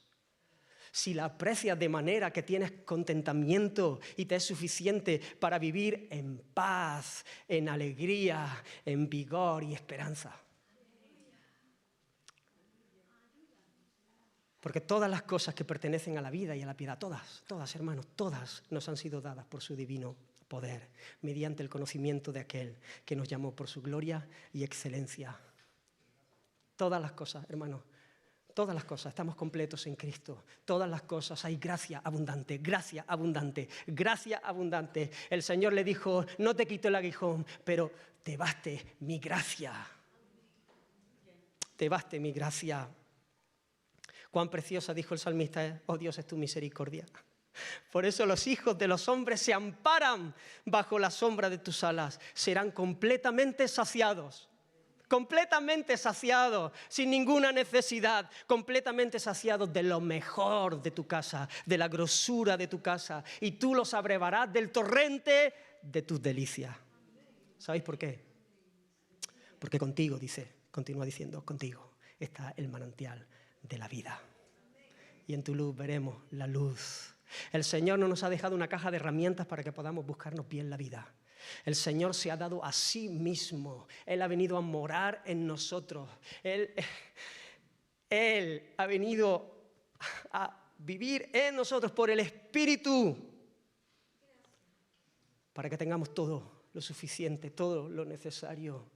Si la aprecias de manera que tienes contentamiento y te es suficiente para vivir en paz, en alegría, en vigor y esperanza. Porque todas las cosas que pertenecen a la vida y a la piedad, todas, hermanos, todas nos han sido dadas por su divino poder, mediante el conocimiento de aquel que nos llamó por su gloria y excelencia. Todas las cosas, hermanos, todas las cosas, estamos completos en Cristo. Todas las cosas, hay gracia abundante, gracia abundante, gracia abundante. El Señor le dijo, no te quito el aguijón, pero te baste mi gracia. Te baste mi gracia. Cuán preciosa, dijo el salmista, oh Dios, es tu misericordia. Por eso los hijos de los hombres se amparan bajo la sombra de tus alas. Serán completamente saciados, sin ninguna necesidad, completamente saciados de lo mejor de tu casa, de la grosura de tu casa. Y tú los abrevarás del torrente de tus delicias. ¿Sabéis por qué? Porque contigo, continúa diciendo, contigo está el manantial de la vida. Y en tu luz veremos la luz. El Señor no nos ha dejado una caja de herramientas para que podamos buscarnos bien la vida. El Señor se ha dado a sí mismo. Él ha venido a morar en nosotros. Él ha venido a vivir en nosotros por el Espíritu para que tengamos todo lo suficiente, todo lo necesario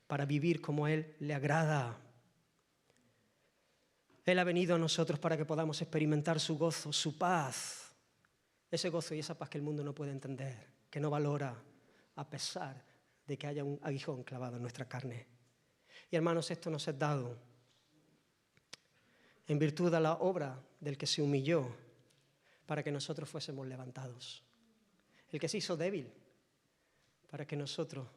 para vivir como a Él le agrada. Él ha venido a nosotros para que podamos experimentar su gozo, su paz. Ese gozo y esa paz que el mundo no puede entender, que no valora, a pesar de que haya un aguijón clavado en nuestra carne. Y hermanos, esto nos es dado en virtud de la obra del que se humilló para que nosotros fuésemos levantados. El que se hizo débil para que nosotros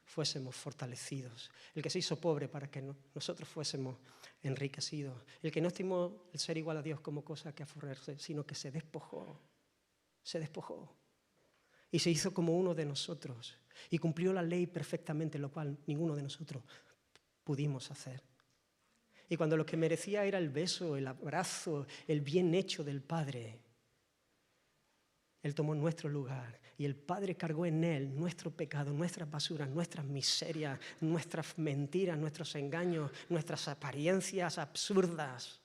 fuésemos fortalecidos. El que se hizo pobre para que nosotros fuésemos enriquecidos. El que no estimó el ser igual a Dios como cosa que aferrarse, sino que se despojó. Y se hizo como uno de nosotros. Y cumplió la ley perfectamente, lo cual ninguno de nosotros pudimos hacer. Y cuando lo que merecía era el beso, el abrazo, el bien hecho del Padre, Él tomó nuestro lugar y el Padre cargó en Él nuestro pecado, nuestras basuras, nuestras miserias, nuestras mentiras, nuestros engaños, nuestras apariencias absurdas.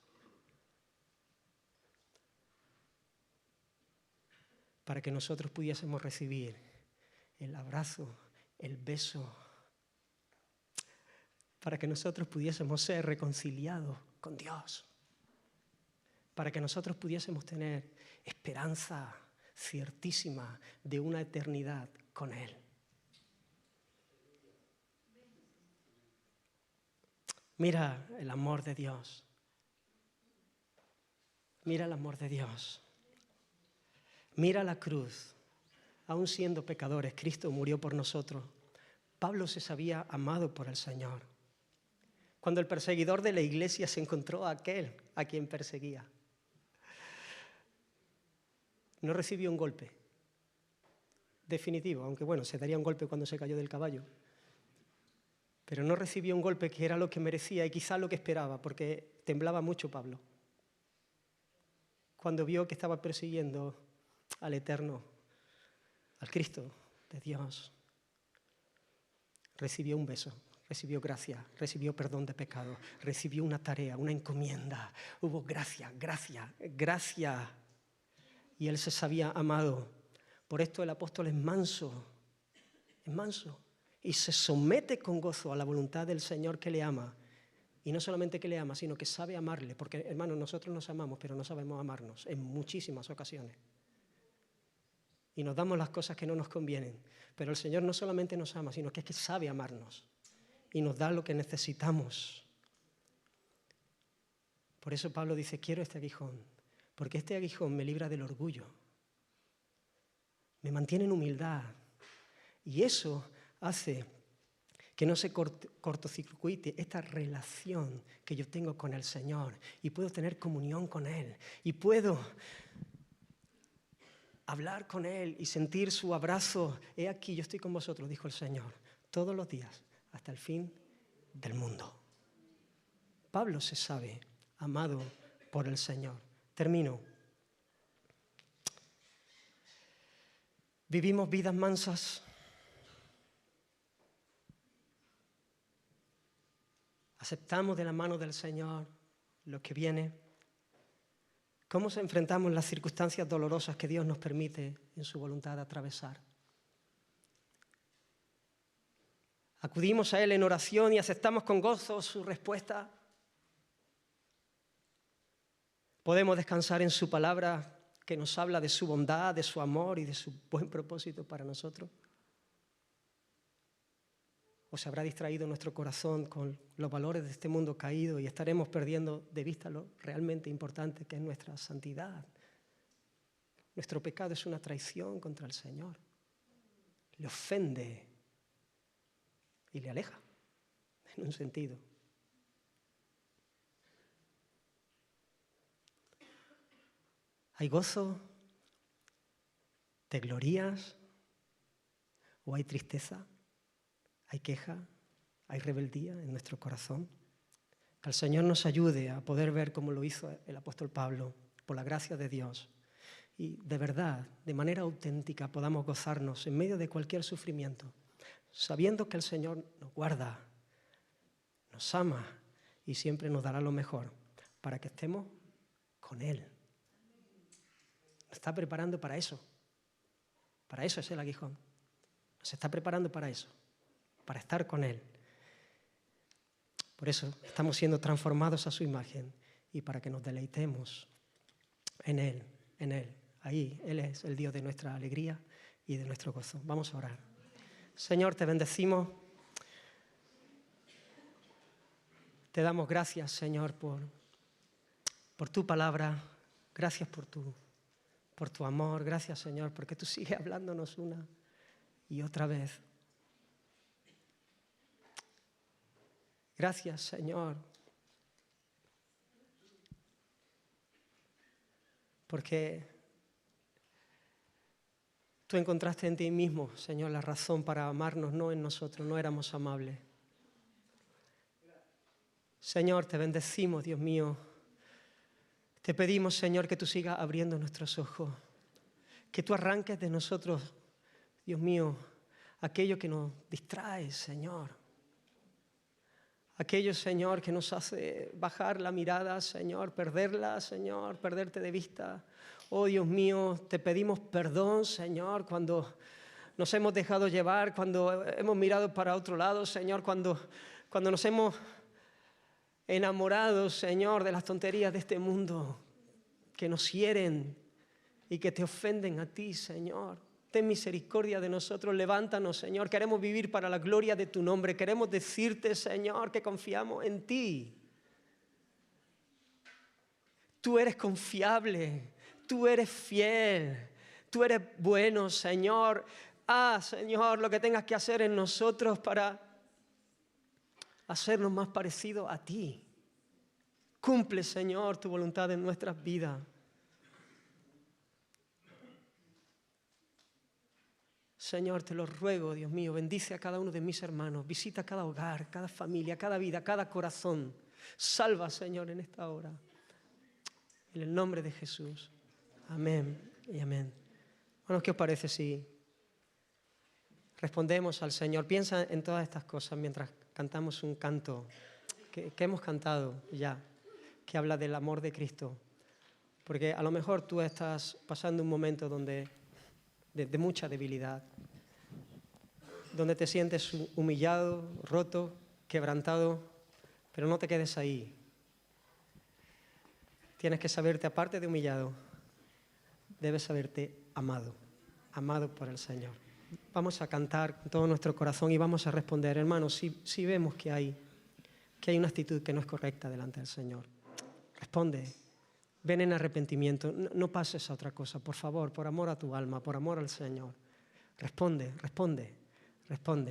Para que nosotros pudiésemos recibir el abrazo, el beso, para que nosotros pudiésemos ser reconciliados con Dios, para que nosotros pudiésemos tener esperanza ciertísima de una eternidad con Él. Mira el amor de Dios. Mira el amor de Dios. Mira la cruz. Aún siendo pecadores, Cristo murió por nosotros. Pablo se sabía amado por el Señor. Cuando el perseguidor de la iglesia se encontró a aquel a quien perseguía, no recibió un golpe definitivo, aunque bueno, se daría un golpe cuando se cayó del caballo. Pero no recibió un golpe que era lo que merecía y quizá lo que esperaba, porque temblaba mucho Pablo. cuando vio que estaba persiguiendo al Eterno, al Cristo de Dios, recibió un beso, recibió gracia, recibió perdón de pecado, recibió una tarea, una encomienda. Hubo gracia, gracia, gracia. Y él se sabía amado. Por esto el apóstol es manso y se somete con gozo a la voluntad del Señor que le ama. Y no solamente que le ama, sino que sabe amarle, porque hermanos, nosotros nos amamos, pero no sabemos amarnos en muchísimas ocasiones. Y nos damos las cosas que no nos convienen. Pero el Señor no solamente nos ama, sino que es que sabe amarnos y nos da lo que necesitamos. Por eso Pablo dice, quiero este aguijón, porque este aguijón me libra del orgullo, me mantiene en humildad, y eso hace que no se cortocircuite esta relación que yo tengo con el Señor, y puedo tener comunión con Él, y puedo hablar con Él y sentir su abrazo. He aquí, yo estoy con vosotros, dijo el Señor, todos los días, hasta el fin del mundo. Pablo se sabe amado por el Señor. Termino. Vivimos vidas mansas. Aceptamos de la mano del Señor lo que viene. ¿Cómo enfrentamos las circunstancias dolorosas que Dios nos permite en su voluntad atravesar? ¿Acudimos a Él en oración y aceptamos con gozo su respuesta? ¿Podemos descansar en su palabra que nos habla de su bondad, de su amor y de su buen propósito para nosotros? ¿O se habrá distraído nuestro corazón con los valores de este mundo caído y estaremos perdiendo de vista lo realmente importante que es nuestra santidad? Nuestro pecado es una traición contra el Señor. Le ofende y le aleja, en un sentido. ¿Hay gozo? ¿Te glorías? ¿O hay tristeza? ¿Hay queja? ¿Hay rebeldía en nuestro corazón? Que el Señor nos ayude a poder ver como lo hizo el apóstol Pablo, por la gracia de Dios. Y de verdad, de manera auténtica, podamos gozarnos en medio de cualquier sufrimiento, sabiendo que el Señor nos guarda, nos ama y siempre nos dará lo mejor para que estemos con Él. Nos está preparando para eso. Para eso es el aguijón. Nos está preparando para eso, para estar con Él. Por eso estamos siendo transformados a su imagen y para que nos deleitemos en Él, en Él. Ahí Él es el Dios de nuestra alegría y de nuestro gozo. Vamos a orar. Señor, te bendecimos. Te damos gracias, Señor, por tu palabra. Gracias por tu amor. Gracias, Señor, porque tú sigues hablándonos una y otra vez. Gracias, Señor, porque tú encontraste en ti mismo, Señor, la razón para amarnos, no en nosotros, no éramos amables. Señor, te bendecimos, Dios mío. Te pedimos, Señor, que tú sigas abriendo nuestros ojos, que tú arranques de nosotros, Dios mío, aquello que nos distrae, Señor. Aquello, Señor, que nos hace bajar la mirada, Señor, perderla, Señor, perderte de vista. Oh, Dios mío, te pedimos perdón, Señor, cuando nos hemos dejado llevar, cuando hemos mirado para otro lado, Señor, cuando nos hemos enamorado, Señor, de las tonterías de este mundo que nos hieren y que te ofenden a ti, Señor. Ten misericordia de nosotros, levántanos, Señor. Queremos vivir para la gloria de tu nombre. Queremos decirte, Señor, que confiamos en ti. Tú eres confiable, tú eres fiel, tú eres bueno, Señor. Señor, lo que tengas que hacer en nosotros para hacernos más parecidos a ti. Cumple, Señor, tu voluntad en nuestras vidas. Señor, te lo ruego, Dios mío, bendice a cada uno de mis hermanos, visita cada hogar, cada familia, cada vida, cada corazón. Salva, Señor, en esta hora. En el nombre de Jesús. Amén y amén. Bueno, ¿qué os parece si respondemos al Señor? Piensa en todas estas cosas mientras cantamos un canto que hemos cantado ya, que habla del amor de Cristo. Porque a lo mejor tú estás pasando un momento de mucha debilidad, donde te sientes humillado, roto, quebrantado, pero no te quedes ahí. Tienes que saberte, aparte de humillado, debes saberte amado, amado por el Señor. Vamos a cantar con todo nuestro corazón y vamos a responder, hermanos, si vemos que hay una actitud que no es correcta delante del Señor. Responde, ven en arrepentimiento, no pases a otra cosa, por favor, por amor a tu alma, por amor al Señor. Responde, responde, responde.